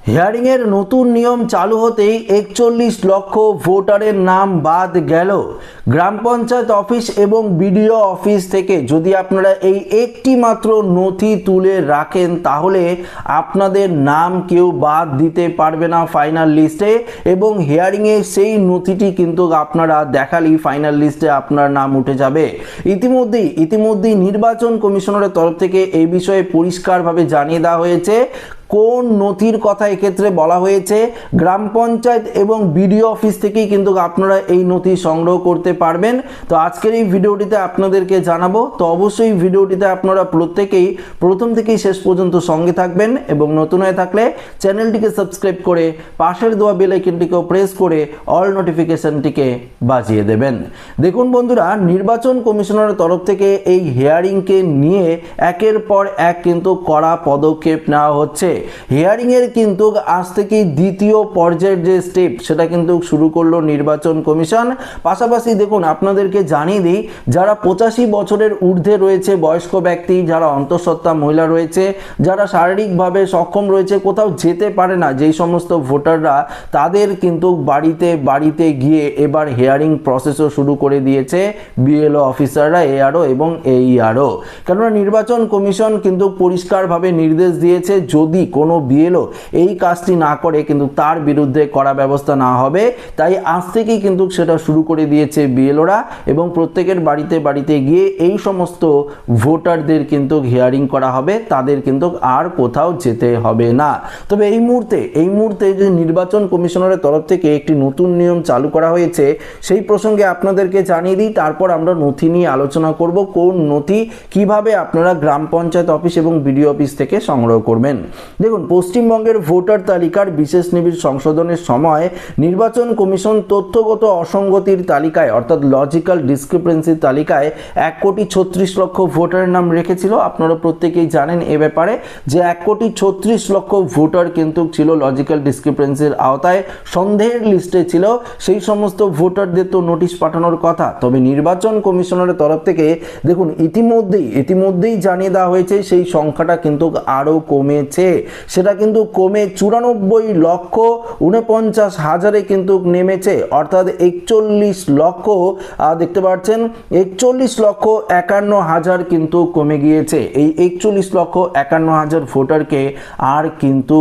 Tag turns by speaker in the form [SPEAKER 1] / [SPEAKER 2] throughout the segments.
[SPEAKER 1] হিয়ারিংয়ের নতুন নিয়ম চালু হতেই 41 লক্ষ ভোটারের নাম বাদ গেল। গ্রাম পঞ্চায়েত অফিস এবং বিডিও অফিস থেকে যদি আপনারা এই একটি মাত্র নথি তুলে রাখেন তাহলে আপনাদের নাম কেউ বাদ দিতে পারবে না ফাইনাল লিস্টে, এবং হিয়ারিংয়ে সেই নথিটি কিন্তু আপনারা দেখালেই ফাইনাল লিস্টে আপনার নাম উঠে যাবে। ইতিমধ্যেই নির্বাচন কমিশনারের তরফ থেকে এই বিষয়ে পরিষ্কারভাবে জানিয়ে দেওয়া হয়েছে। কোন নথির কথা এক্ষেত্রে বলা হয়েছে, গ্রাম পঞ্চায়েত এবং বিডিও অফিস থেকেই কিন্তু আপনারা এই নথি সংগ্রহ করতে পারবেন। তো আজকের এই ভিডিওটিতে আপনাদেরকে জানাবো, তো অবশ্যই ভিডিওটিতে আপনারা প্রত্যেকেই প্রথম থেকেই শেষ পর্যন্ত সঙ্গে থাকবেন, এবং নতুন হয়ে থাকলে চ্যানেলটিকে সাবস্ক্রাইব করে পাশের দেওয়া বেল আইকনটিকেও প্রেস করে অল নোটিফিকেশনটিকে বাজিয়ে দেবেন। দেখুন বন্ধুরা, নির্বাচন কমিশনারের তরফ থেকে এই হিয়ারিংকে নিয়ে একের পর এক কিন্তু কড়া পদক্ষেপ নেওয়া হচ্ছে। হিয়ারিংয়ের কিন্তু আজ থেকে দ্বিতীয় পর্যায়ের যে স্টেপ সেটা কিন্তু শুরু করলো নির্বাচন কমিশন। পাশাপাশি দেখুন, আপনাদেরকে জানিয়ে দিই, যারা 85 বছরের ঊর্ধ্বে রয়েছে বয়স্ক ব্যক্তি, যারা অন্তঃসত্ত্বা মহিলা রয়েছে, যারা শারীরিকভাবে সক্ষম রয়েছে, কোথাও যেতে পারে না, যেই সমস্ত ভোটাররা, তাদের কিন্তু বাড়িতে বাড়িতে গিয়ে এবার হিয়ারিং প্রসেসও শুরু করে দিয়েছে বিএলও অফিসাররা, এআরও এবং এইআরও। কেননা নির্বাচন কমিশন কিন্তু পরিষ্কারভাবে নির্দেশ দিয়েছে, যদি কোনো বিএলও এই কাজটি না করে কিন্তু তার বিরুদ্ধে কড়া ব্যবস্থা না হবে। তাই আজ থেকেই কিন্তু সেটা শুরু করে দিয়েছে বিএলওরা, এবং প্রত্যেকের বাড়িতে বাড়িতে গিয়ে এই সমস্ত ভোটারদের কিন্তু হিয়ারিং করা হবে, তাদের কিন্তু আর কোথাও যেতে হবে না। তবে এই মুহূর্তে যে নির্বাচন কমিশনারের তরফ থেকে একটি নতুন নিয়ম চালু করা হয়েছে সেই প্রসঙ্গে আপনাদেরকে জানিয়ে দিই, তারপর আমরা নথি নিয়ে আলোচনা করব, কোন নথি কিভাবে আপনারা গ্রাম পঞ্চায়েত অফিস এবং বিডিও অফিস থেকে সংগ্রহ করবেন। দেখুন, পশ্চিমবঙ্গের ভোটার তালিকার বিশেষ নিবিড় সংশোধনের সময় নির্বাচন কমিশন তথ্যগত অসঙ্গতির তালিকায়, অর্থাৎ লজিক্যাল ডিসক্রিপেন্সির তালিকায় 1,36,00,000 ভোটারের নাম রেখেছিল। আপনারা প্রত্যেকেই জানেন এ ব্যাপারে যে 1,36,00,000 ভোটার কিন্তু ছিল লজিক্যাল ডিসক্রিপেন্সির আওতায়, সন্দেহের লিস্টে ছিল। সেই সমস্ত ভোটারদের তো নোটিশ পাঠানোর কথা। তবে নির্বাচন কমিশনারের তরফ থেকে দেখুন ইতিমধ্যেই জানিয়ে দেওয়া হয়েছে সেই সংখ্যাটা কিন্তু আরও কমেছে। সেটা কিন্তু কমে 94,49,000 কিন্তু নেমেছে, অর্থাৎ 41 লক্ষ, দেখতে পাচ্ছেন 41,51,000 কিন্তু কমে গিয়েছে। এই 41,51,000 ভোটারকে আর কিন্তু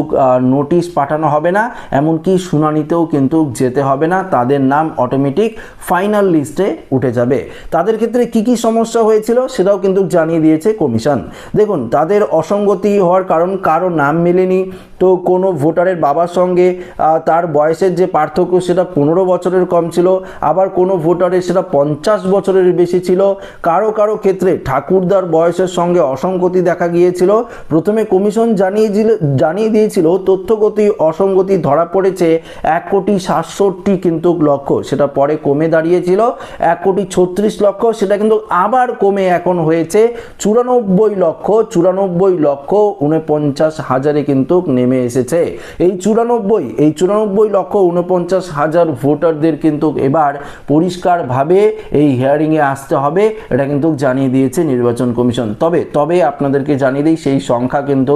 [SPEAKER 1] নোটিশ পাঠানো হবে না, এমনকি শুনানিতেও কিন্তু যেতে হবে না, তাদের নাম অটোমেটিক ফাইনাল লিস্টে উঠে যাবে। তাদের ক্ষেত্রে কি কি সমস্যা হয়েছিল সেটাও কিন্তু জানিয়ে দিয়েছে কমিশন। দেখুন, তাদের অসঙ্গতি হওয়ার কারণ, কারো নাম মেলেনি, তো কোনো ভোটারের বাবার সঙ্গে তার বয়সের যে পার্থক্য সেটা 15 বছরের কম ছিল, আবার কোনো ভোটারের সেটা 50 বছরের বেশি ছিল। কারো ক্ষেত্রে ঠাকুরদার বয়সের সঙ্গে অসঙ্গতি দেখা গিয়েছিল। প্রথমে কমিশন জানিয়ে দিয়েছিল তথ্যগত অসঙ্গতি ধরা পড়েছে 1,67,00,000 কিন্তু লক্ষ, সেটা পরে কমে দাঁড়িয়েছিল 1,36,00,000, সেটা কিন্তু আবার কমে এখন হয়েছে 94,49,49,000 কিন্তু নেমে এসেছে। এই 94,49,49,000 ভোটারদের কিন্তু এবার পরিষ্কারভাবে এই হিয়ারিংয়ে আসতে হবে, এটা কিন্তু জানিয়ে দিয়েছে নির্বাচন কমিশন। তবে আপনাদেরকে জানিয়ে দিই, সেই সংখ্যা কিন্তু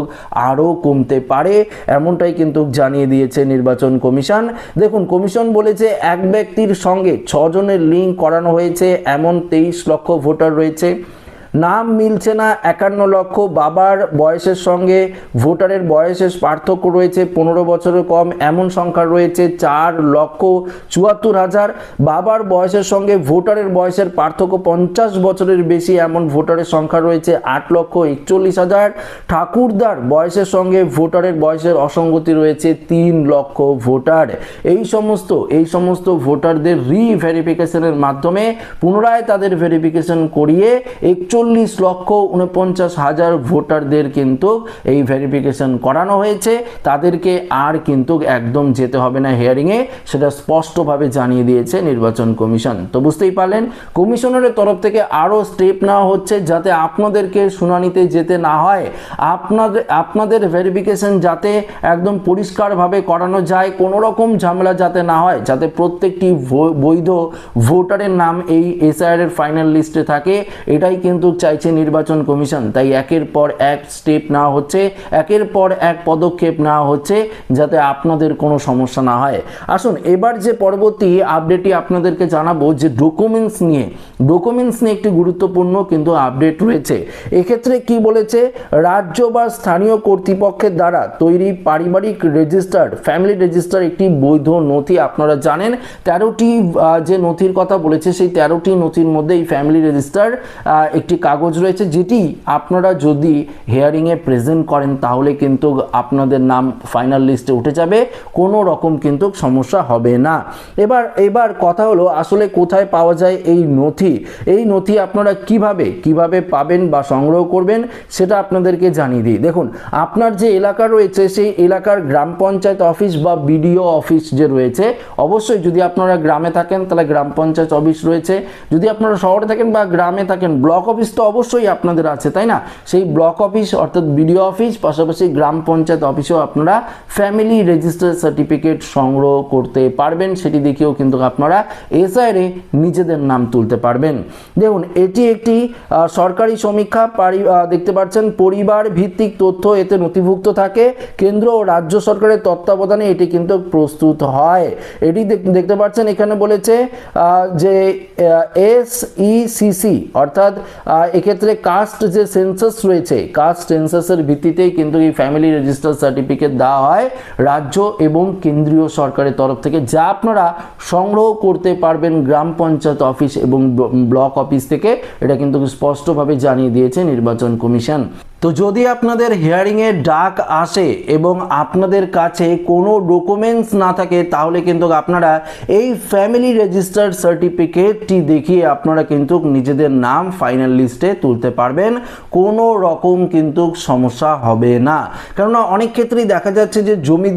[SPEAKER 1] আরও কমতে পারে, এমনটাই কিন্তু জানিয়ে দিয়েছে নির্বাচন কমিশন। দেখুন, কমিশন বলেছে এক ব্যক্তির সঙ্গে 6 জনের লিঙ্ক করানো হয়েছে এমন 23 লক্ষ ভোটার রয়েছে। নাম মিলছে না 51 লক্ষ। বাবার বয়সের সঙ্গে ভোটারের বয়সের পার্থক্য রয়েছে 15 বছরের কম, এমন সংখ্যা রয়েছে 4,74,000। বাবার বয়সের সঙ্গে ভোটারের বয়সের পার্থক্য 50 বছরের বেশি, এমন ভোটারের সংখ্যা রয়েছে 8,41,000। ঠাকুরদার বয়সের সঙ্গে ভোটারের বয়সের অসঙ্গতি রয়েছে 3 লক্ষ ভোটার। এই সমস্ত ভোটারদের রিভেরিফিকেশনের মাধ্যমে পুনরায় তাদের ভেরিফিকেশন করিয়ে 41,49,000 ভোটারদের কিন্তু এই ভেরিফিকেশন করানো হয়েছে। তাদেরকে আর কিন্তু একদম যেতে হবে না হিয়ারিংয়ে, সেটা স্পষ্টভাবে জানিয়ে দিয়েছে নির্বাচন কমিশন। তো বুঝতেই পারলেন, কমিশনারের তরফ থেকে আরও স্টেপ নেওয়া হচ্ছে যাতে আপনাদেরকে শুনানিতে যেতে না হয়, আপনাদের ভেরিফিকেশন যাতে একদম পরিষ্কারভাবে করানো যায়, কোনো রকম ঝামেলা যাতে না হয়, যাতে প্রত্যেকটি বৈধ ভোটারের নাম এই এসআইআর এর ফাইনাল লিস্টে থাকে, এটাই কিন্তু কিন্তু চাইছে নির্বাচন কমিশন, তাই একের পর এক স্টেপ নেওয়া হচ্ছে, একের পর এক পদক্ষেপ নেওয়া হচ্ছে যাতে আপনাদের কোনো সমস্যা না হয়। আসুন এবার যে পরবর্তী আপডেটটি আপনাদেরকে জানাবো যে ডকুমেন্টস নিয়ে একটি গুরুত্বপূর্ণ কিন্তু আপডেট রয়েছে। এক্ষেত্রে কি বলেছে, রাজ্য বা স্থানীয় কর্তৃপক্ষের দ্বারা তৈরি পারিবারিক রেজিস্টার, ফ্যামিলি রেজিস্টার একটি বৈধ নথি। আপনারা জানেন 13টি যে নথির কথা বলেছে সেই 13টি নথির মধ্যে এই ফ্যামিলি রেজিস্টার একটি কাগজ রয়েছে, যেটি আপনারা যদি হিয়ারিংয়ে প্রেজেন্ট করেন তাহলে কিন্তু আপনাদের নাম ফাইনাল লিস্টে উঠে যাবে, কোনো রকম কিন্তু সমস্যা হবে না। এবার কথা হলো আসলে কোথায় পাওয়া যায় এই নথি আপনারা কিভাবে পাবেন বা সংগ্রহ করবেন সেটা আপনাদেরকে জানিয়ে দিই। দেখুন, আপনার যে এলাকা রয়েছে সেই এলাকার গ্রাম পঞ্চায়েত অফিস বা বিডিও অফিস যে রয়েছে, অবশ্যই যদি আপনারা গ্রামে থাকেন তাহলে গ্রাম পঞ্চায়েত অফিস রয়েছে, যদি আপনারা শহরে থাকেন বা গ্রামে থাকেন ব্লক অফিস তো অবশ্যই আপনাদের আছে, তাই না? সেই ব্লক অফিস অর্থাৎ বিডিও অফিস, পাশাপাশি গ্রাম পঞ্চায়েত অফিসেও আপনারা ফ্যামিলি রেজিস্টার সার্টিফিকেট সংগ্রহ করতে পারবেন, সেটি দেখেও কিন্তু আপনারা এসআইআরে নিজেদের নাম তুলতে পারবেন। দেখুন, এটি একটি সরকারি সমীক্ষা, দেখতে পাচ্ছেন পরিবার ভিত্তিক তথ্য এতে নথিভুক্ত থাকে, কেন্দ্র ও রাজ্য সরকারের তত্ত্বাবধানে এটি কিন্তু প্রস্তুত হয়। এটি দেখতে পাচ্ছেন এখানে বলেছে যে SECC অর্থাৎ এক্ষেত্রে কাস্ট যে সেন্সাস রয়েছে, কাস্ট সেন্সাসের ভিত্তিতেই কিন্তু এই ফ্যামিলি রেজিস্টার সার্টিফিকেট দেওয়া হয় রাজ্য এবং কেন্দ্রীয় সরকারের তরফ থেকে, যা আপনারা সংগ্রহ করতে পারবেন গ্রাম পঞ্চায়েত অফিস এবং ব্লক অফিস থেকে। এটা কিন্তু স্পষ্টভাবে জানিয়ে দিয়েছে নির্বাচন কমিশন। তো যদি আপনাদের হিয়ারিংয়ে ডাক আসে এবং আপনাদের কাছে কোনো ডকুমেন্টস না থাকে তাহলে কিন্তু আপনারা এই ফ্যামিলি রেজিস্টার্ড সার্টিফিকেটটি দেখিয়ে আপনারা কিন্তু নিজেদের নাম ফাইনাল লিস্টে তুলতে পারবেন, কোনো রকম কিন্তু সমস্যা হবে না। কেননা অনেক ক্ষেত্রেই দেখা যাচ্ছে যে জমির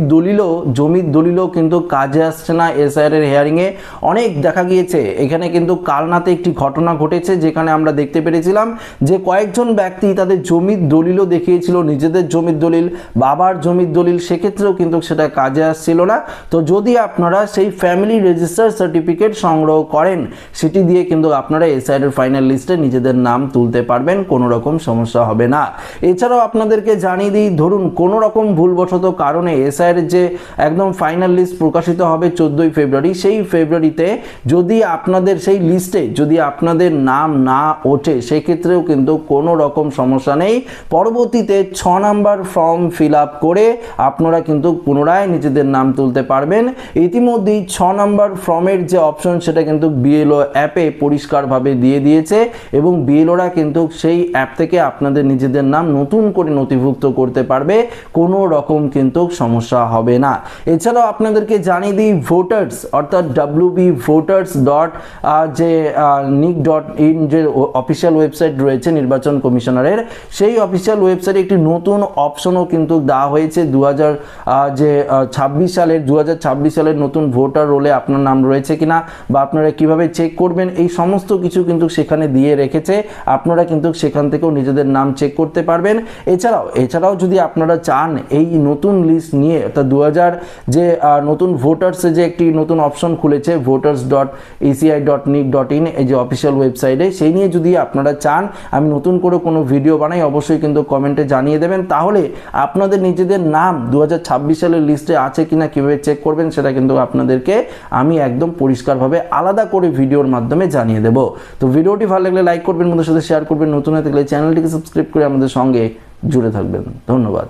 [SPEAKER 1] দলিলও কিন্তু কাজে আসছে না এসআইআর এর হিয়ারিংয়ে। অনেক দেখা গিয়েছে, এখানে কিন্তু কালনাতে একটি ঘটনা ঘটেছে যেখানে আমরা দেখতে পেরেছিলাম যে কয়েকজন ব্যক্তি তাদের জমির দলিলও দেখিয়েছিল, নিজেদের জমির দলিল, বাবার জমির দলিল, সেক্ষেত্রেও কিন্তু সেটা কাজে আসছিল না। তো যদি আপনারা সেই ফ্যামিলি রেজিস্টার সার্টিফিকেট সংগ্রহ করেন সেটি দিয়ে কিন্তু আপনারা এসআইআর এর ফাইনাল লিস্টে নিজেদের নাম তুলতে পারবেন, কোনো রকম সমস্যা হবে না। এছাড়াও আপনাদেরকে জানিয়ে দিই, ধরুন কোনো রকম ভুলবশত কারণে এসআইআর এর যে একদম ফাইনাল লিস্ট প্রকাশিত হবে 14ই ফেব্রুয়ারি, সেই ফেব্রুয়ারিতে যদি আপনাদের সেই লিস্টে যদি আপনাদের নাম না ওঠে সেক্ষেত্রেও কিন্তু কোনো রকম সমস্যা নেই। পরবর্তীতে 6 নাম্বার ফর্ম ফিল আপ করে আপনারা কিন্তু পুনরায় নিজেদের নাম তুলতে পারবেন। ইতিমধ্যেই 6 নাম্বার ফর্মের যে অপশন সেটা কিন্তু বিএলও অ্যাপে পরিষ্কারভাবে দিয়ে দিয়েছে এবং বিএলওরা কিন্তু সেই অ্যাপ থেকে আপনাদের নিজেদের নাম নতুন করে নথিভুক্ত করতে পারবে, কোনো রকম কিন্তু সমস্যা হবে না। এছাড়াও আপনাদেরকে জানিয়ে দিই, ভোটার্স অর্থাৎ wbvoters.nic.in যে অফিসিয়াল ওয়েবসাইট রয়েছে নির্বাচন কমিশনারের, সেই অফিসিয়াল ওয়েবসাইটে একটি নতুন অপশনও কিন্তু দেওয়া হয়েছে। 2026 সালের নতুন ভোটার রোলে আপনার নাম রয়েছে কিনা বা আপনারা কিভাবে চেক করবেন, এই সমস্ত কিছু কিন্তু সেখানে দিয়ে রেখেছে। আপনারা কিন্তু সেখান থেকেও নিজেদের নাম চেক করতে পারবেন। এছাড়াও যদি আপনারা চান এই নতুন লিস্ট নিয়ে, অর্থাৎ 2000 যে নতুন ভোটার্সে যে একটি নতুন অপশন খুলেছে voters.eci.nic.in এই যে অফিসিয়াল ওয়েবসাইটে, সেই নিয়ে যদি আপনারা চান আমি নতুন করে কোনো ভিডিও বানাই অবশ্যই কিন্তু কমেন্টে জানিয়ে দেবেন, তাহলে আপনাদের নিজেদের নাম 2026 সালের লিস্টে আছে কিনা কিভাবে চেক করবেন সেটা কিন্তু আপনাদেরকে আমি একদম পরিষ্কারভাবে আলাদা করে ভিডিওর মাধ্যমে জানিয়ে দেব। তো ভিডিওটি ভালো লাগলে লাইক করবেন, বন্ধুদের সাথে শেয়ার করবেন, নতুন হয়ে থাকলে চ্যানেলটিকে সাবস্ক্রাইব করে আমাদের সঙ্গে জুড়ে থাকবেন। ধন্যবাদ।